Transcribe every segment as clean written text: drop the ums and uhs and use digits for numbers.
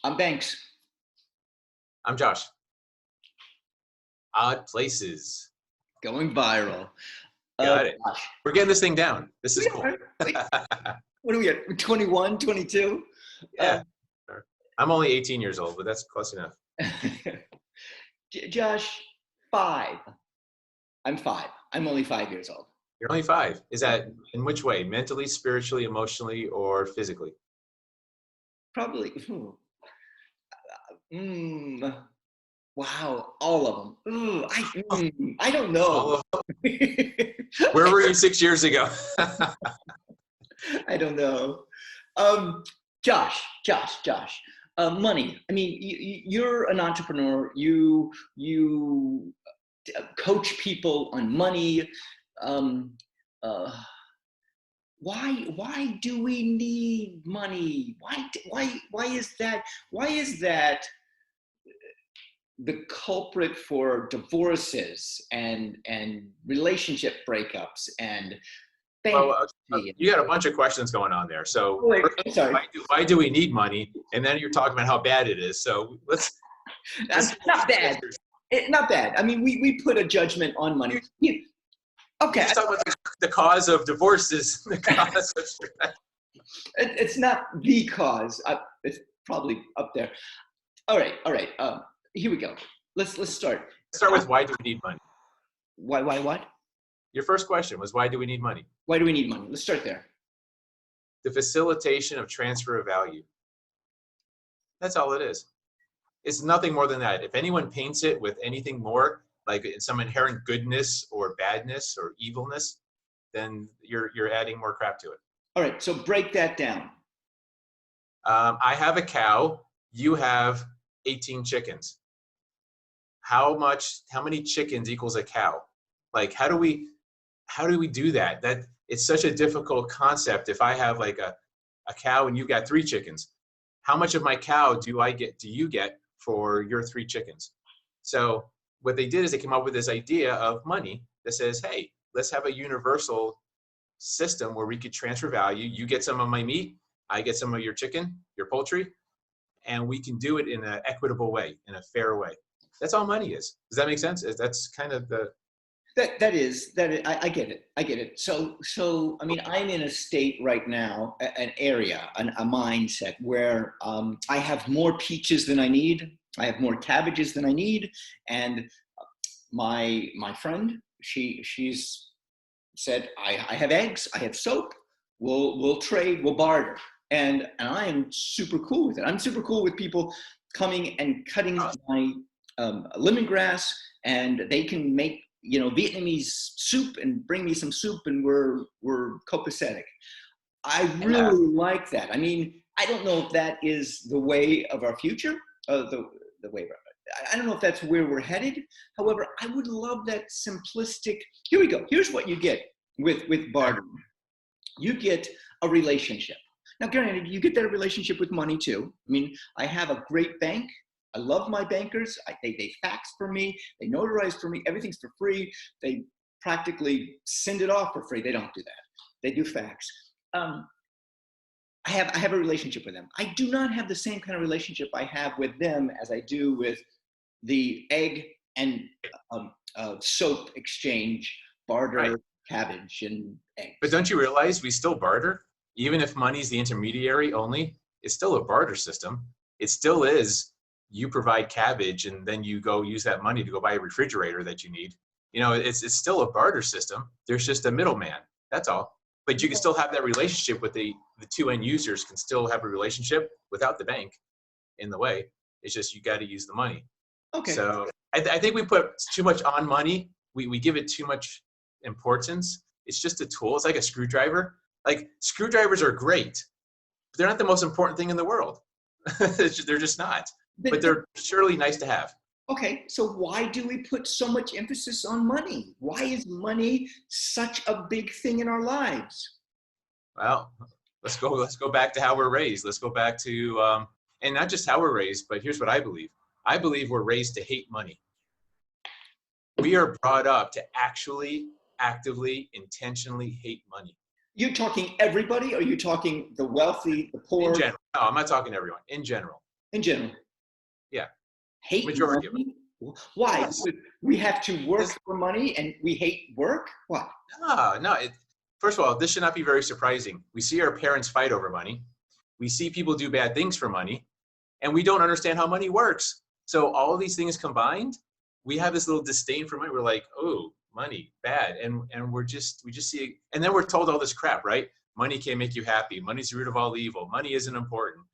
I'm Banks. I'm Josh. Odd places. Going viral. Got it. Gosh. We're getting this thing down. This is We cool. are. What are we at? 21, 22? Yeah. Sure. I'm only 18 years old, but that's close enough. Josh, 5. I'm 5. I'm only 5 years old. You're only 5. Is that in which way? Mentally, spiritually, emotionally, or physically? Probably. Wow, all of them. I don't All know. of them. Where were you 6 years ago? I don't know. Josh. Money. I mean, you're an entrepreneur. You coach people on money. Um, uh, why do we need money? Why is that? Why is that the culprit for divorces and relationship breakups and Well, bankruptcy? you got a bunch of questions going on there. So, Wait, first, I'm sorry. why do we need money? And then you're talking about how bad it is. So let's Not bad. Not bad. I mean, we put a judgment on money. Okay. Just talk about the cause of divorce is the cause of stress. It's not the cause. It's probably up there. All right. Here we go. Let's start. Start with why do we need money? Why what? Your first question was why do we need money? Why do we need money? Let's start there. The facilitation of transfer of value. That's all it is. It's nothing more than that. If anyone paints it with anything more, like some inherent goodness or badness or evilness, then you're adding more crap to it. All right, so break that down. I have a cow. You have 18 chickens. How many chickens equals a cow? Like, how do we do that? That it's such a difficult concept. If I have like a cow and you've got 3 chickens, how much of my cow do you get for your 3 chickens? So what they did is they came up with this idea of money that says, hey, let's have a universal system where we could transfer value. You get some of my meat, I get some of your chicken, your poultry, and we can do it in an equitable way, in a fair way. That's all money is. Does that make sense? That's kind of the... That is, I get it. So I mean, I'm in a state right now, an area, a mindset where I have more peaches than I need. I have more cabbages than I need. And my friend, she's said, I have eggs, I have soap, we'll trade, we'll barter. And I am super cool with it. I'm super cool with people coming and cutting my lemongrass, and they can make Vietnamese soup and bring me some soup, and we're copacetic. I really like that. I mean, I don't know if that is the way of our future, the way I don't know if that's where we're headed. However, I would love that simplistic. Here we go. Here's what you get with bartering. You get a relationship. Now, granted, you get that relationship with money too. I mean, I have a great bank. I love my bankers. They fax for me. They notarize for me. Everything's for free. They practically send it off for free. They don't do that. They do fax. I have a relationship with them. I do not have the same kind of relationship I have with them as I do with the egg and soap exchange, barter, right. Cabbage and eggs. But don't you realize we still barter? Even if money's the intermediary only, it's still a barter system. It still is. You provide cabbage and then you go use that money to go buy a refrigerator that you need. It's still a barter system. There's just a middleman. That's all. But you can still have that relationship with the 2 end users can still have a relationship without the bank in the way. It's just you got to use the money. Okay. So I think we put too much on money. We give it too much importance. It's just a tool. It's like a screwdriver. Like screwdrivers are great, but they're not the most important thing in the world. They're just not. But they're surely nice to have. Okay, so why do we put so much emphasis on money? Why is money such a big thing in our lives? Well, let's go back to how we're raised. Let's go back to, and not just how we're raised, but here's what I believe. I believe we're raised to hate money. We are brought up to actually, actively, intentionally hate money. You're talking everybody, or are you talking the wealthy, the poor? In general. No, I'm not talking everyone. In general. In general. Yeah, Hate majority of it. money? Why? Yes. We have to work This, for money and we hate work? What? no, no. First of all, this should not be very surprising. We see our parents fight over money. We see people do bad things for money, and we don't understand how money works. So all of these things combined, we have this little disdain for money. We're like, oh, money, bad, and we just see it, and then we're told all this crap, right? Money can't make you happy. Money's the root of all evil. Money isn't important.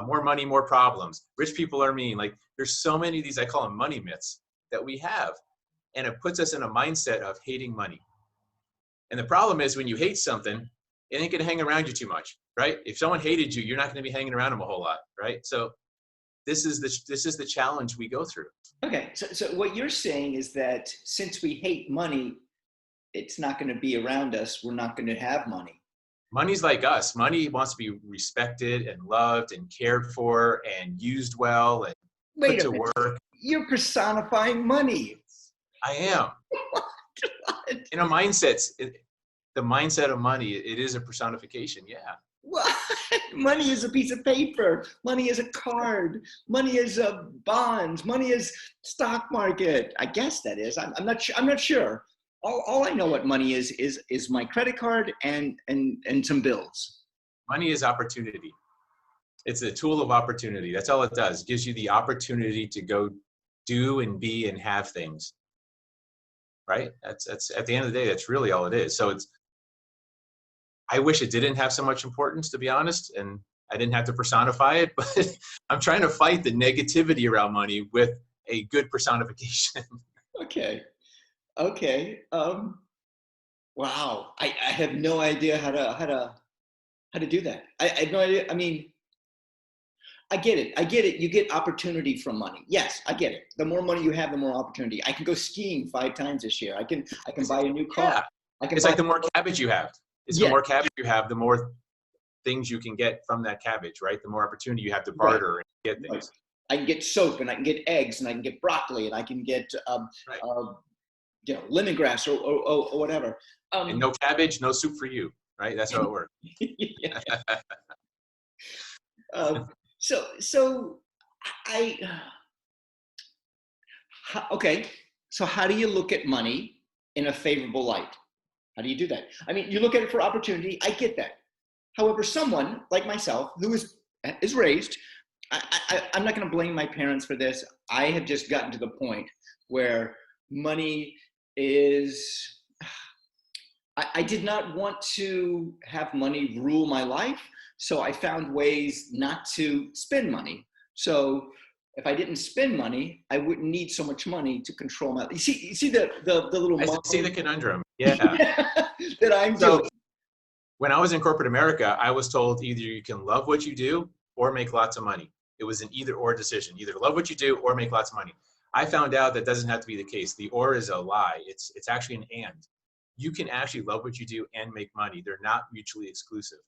More money, more problems. Rich people are mean. Like there's so many of these, I call them money myths that we have, and it puts us in a mindset of hating money. And the problem is when you hate something, it ain't gonna hang around you too much, right? If someone hated you, you're not gonna be hanging around them a whole lot, right? So this is the challenge we go through. Okay, so what you're saying is that since we hate money, it's not going to be around us. We're not going to have money. Money's like us. Money wants to be respected and loved and cared for and used well and put Wait a to minute. work. You're personifying money. I am. In a mindset, the mindset of money, it is a personification. Yeah. What? Money is a piece of paper. Money is a card. Money is a bonds. Money is stock market. I guess that is. I'm not sure. I'm not sure. All I know what money is my credit card and some bills. Money is opportunity. It's a tool of opportunity. That's all it does. It gives you the opportunity to go do and be and have things. Right? That's at the end of the day, that's really all it is. So I wish it didn't have so much importance, to be honest, and I didn't have to personify it, but I'm trying to fight the negativity around money with a good personification. Okay. Okay. Wow. I have no idea how to do that. I have no idea. I mean, I get it. I get it. You get opportunity from money. Yes, I get it. The more money you have, the more opportunity. I can go skiing 5 times this year. I can buy a new car. Yeah. I can It's buy, like the more cabbage you have. It's yeah, the more cabbage you have, the more things you can get from that cabbage, right? The more opportunity you have to right, barter and get right. things. I can get soap and I can get eggs and I can get broccoli and I can get Right. lemongrass or whatever. And no cabbage, no soup for you, right? That's how it works. Yeah. So I okay. So how do you look at money in a favorable light? How do you do that? I mean, you look at it for opportunity. I get that. However, someone like myself who is raised, I'm not going to blame my parents for this. I have just gotten to the point where money is. I did not want to have money rule my life, so I found ways not to spend money. So if I didn't spend money, I wouldn't need so much money to control my. You see the little. I see the conundrum. Yeah. That I'm So doing. when I was in corporate America, I was told either you can love what you do or make lots of money. It was an either or decision. Either love what you do or make lots of money. I found out that doesn't have to be the case. The or is a lie. It's actually an and. You can actually love what you do and make money. They're not mutually exclusive.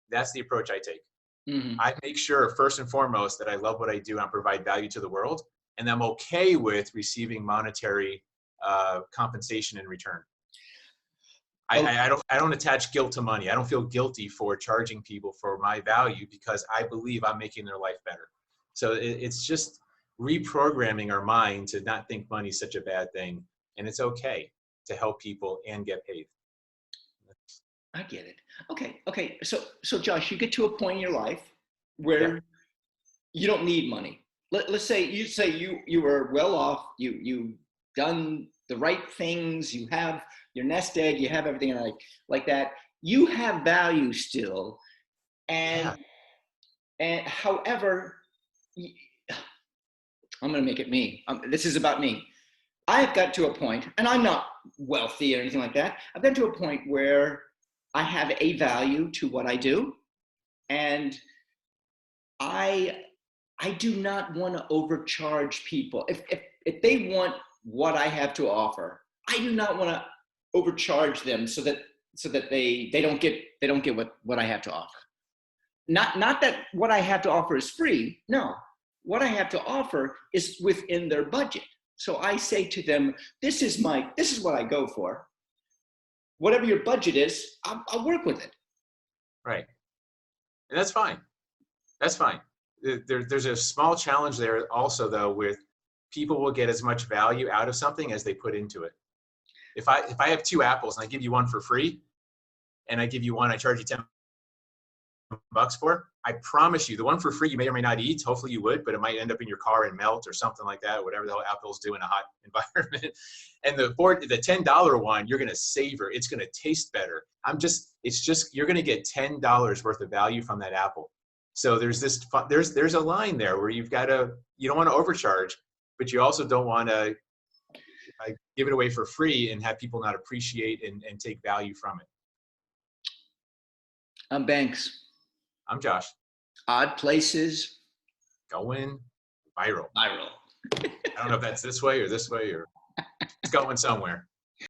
That's the approach I take. Mm-hmm. I make sure first and foremost that I love what I do and provide value to the world, and I'm okay with receiving monetary compensation in return. I don't attach guilt to money. I don't feel guilty for charging people for my value because I believe I'm making their life better. So it's just reprogramming our mind to not think money's such a bad thing, and it's okay to help people and get paid. I get it. Okay. So Josh, you get to a point in your life where you don't need money. Let's say you were well off. You've done the right things. You have your nest egg. You have everything like that. You have value still, and however, I'm going to make it me. This is about me. I've got to a point, and I'm not wealthy or anything like that. I've got to a point where I have a value to what I do, and I do not want to overcharge people. If they want what I have to offer, I do not want to overcharge them so that they don't get what I have to offer. Not that what I have to offer is free. No, what I have to offer is within their budget. So I say to them, this is what I go for. Whatever your budget is, I'll work with it. Right. And that's fine. That's fine. there's a small challenge there also though, with people will get as much value out of something as they put into it. If I have 2 apples and I give you one for free, and I give you one, I charge you $10 for, I promise you, the one for free you may or may not eat. Hopefully you would, but it might end up in your car and melt or something like that, whatever the hell apples do in a hot environment. And the $10 one, you're gonna savor. It's gonna taste better. You're gonna get $10 worth of value from that apple. So there's a line there where you don't want to overcharge, but you also don't want to give it away for free and have people not appreciate and take value from it. I'm Banks. I'm Josh. Odd places. Going viral. Viral. I don't know if that's this way or it's going somewhere.